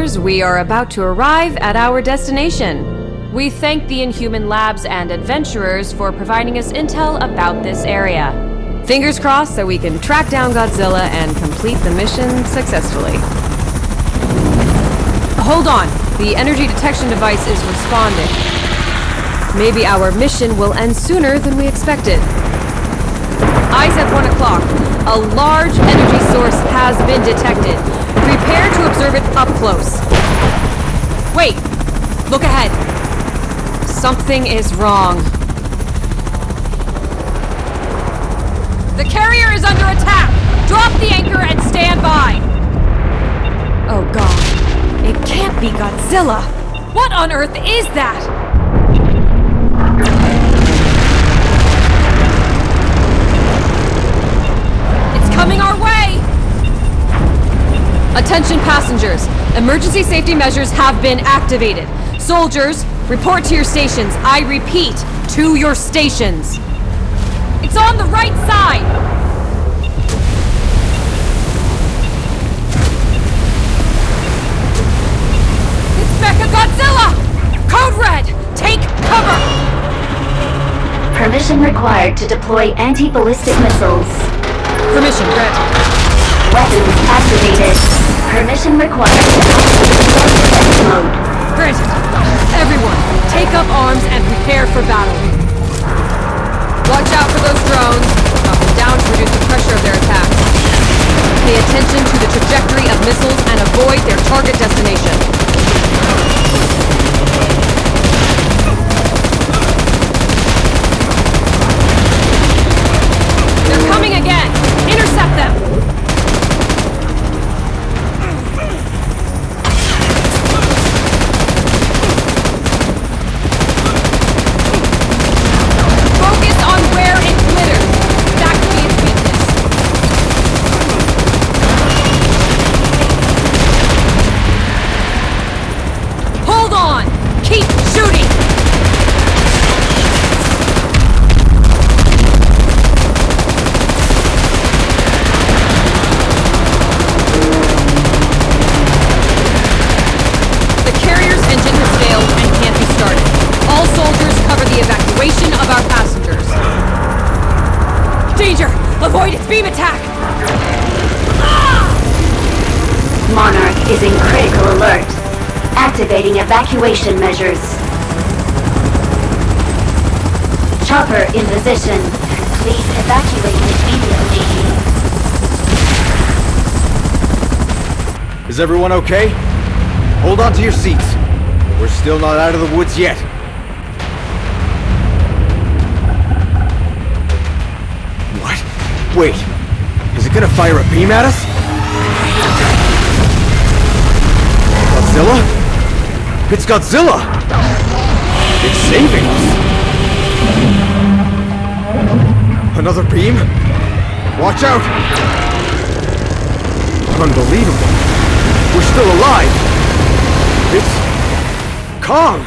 passengers, we are about to arrive at our destination. We thank the Inhuman Labs and adventurers for providing us intel about this area. Fingers crossed that we can track down Godzilla and complete the mission successfully. Hold on, the energy detection device is responding. Maybe our mission will end sooner than we expected. Eyes at 1 o'clock. A large energy source has been detected. Prepare to observe it up close. Wait! Look ahead. Something is wrong. The carrier is under attack! Drop the anchor and stand by! Oh god. It can't be Godzilla! What on earth is that? Coming our way! Attention passengers, emergency safety measures have been activated. Soldiers, report to your stations. I repeat, to your stations. It's on the right side! It's Mechagodzilla! Code Red, take cover! Permission required to deploy anti-ballistic missiles. Permission granted. Weapons activated. Permission required to activate defense mode. Granted. Everyone, take up arms and prepare for battle. Watch out for those drones. Up and down to reduce the pressure of their attacks. Pay attention to the trajectory of missiles and avoid their target destination. They're coming again! Intercept them! Focus on where it glitters. That could be its weakness. Hold on! Keep shooting! Evacuation of our passengers. Danger! Avoid its beam attack! Monarch is in critical alert. Activating evacuation measures. Chopper in position. Please evacuate immediately. Is everyone okay? Hold on to your seats. We're still not out of the woods yet. Wait, is it gonna fire a beam at us? Godzilla? It's Godzilla! It's saving us! Another beam? Watch out! Unbelievable! We're still alive! It's Kong!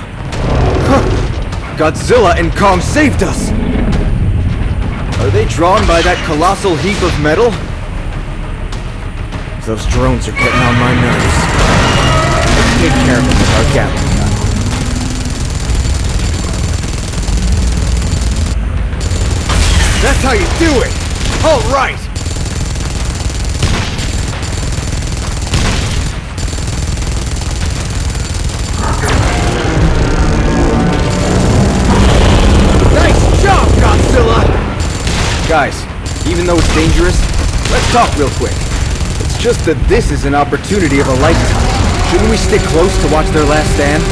Huh. Godzilla and Kong saved us! Are they drawn by that colossal heap of metal? Those drones are getting on my nerves. Let's take care of them with our Gatling gun. That's how you do it! All right! Nice job, Godzilla! Guys, even though it's dangerous, let's talk real quick. It's just that this is an opportunity of a lifetime. Shouldn't we stick close to watch their last stand?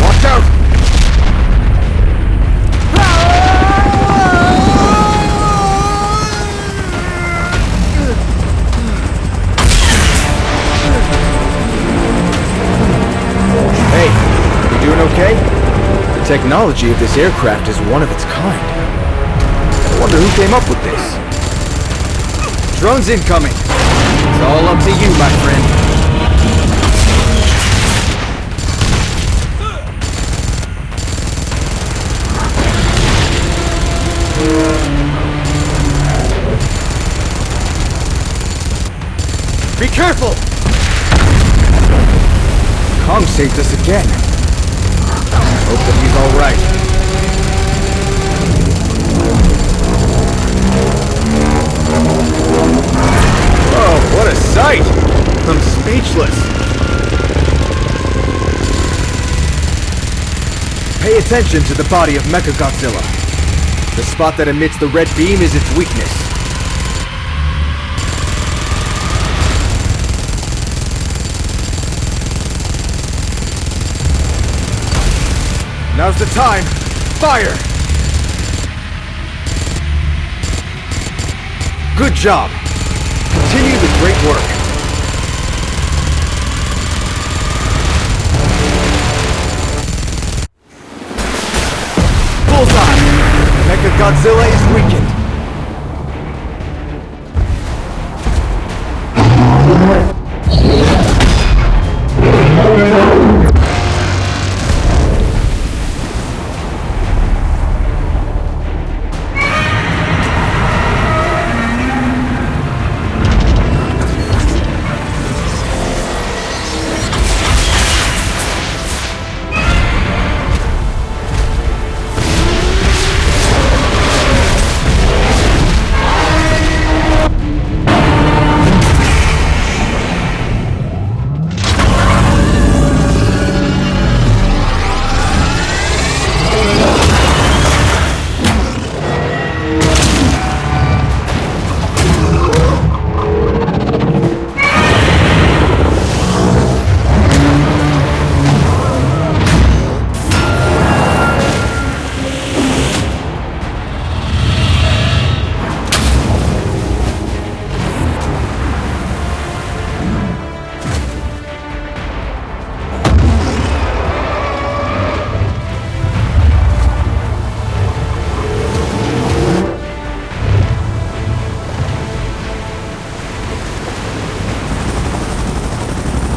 Watch out! Okay? The technology of this aircraft is one of its kind. I wonder who came up with this. Drones incoming! It's all up to you, my friend. Careful! Kong saved us again. Hope that he's alright. Oh, what a sight! I'm speechless. Pay attention to the body of Mechagodzilla. The spot that emits the red beam is its weakness. Now's the time! Fire! Good job! Continue the great work. Bullseye! Mechagodzilla is weakened.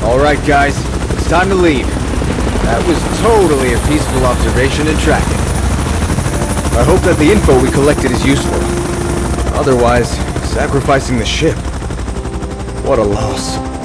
Alright guys, it's time to leave. That was totally a peaceful observation and tracking. I hope that the info we collected is useful. Otherwise, sacrificing the ship. What a loss.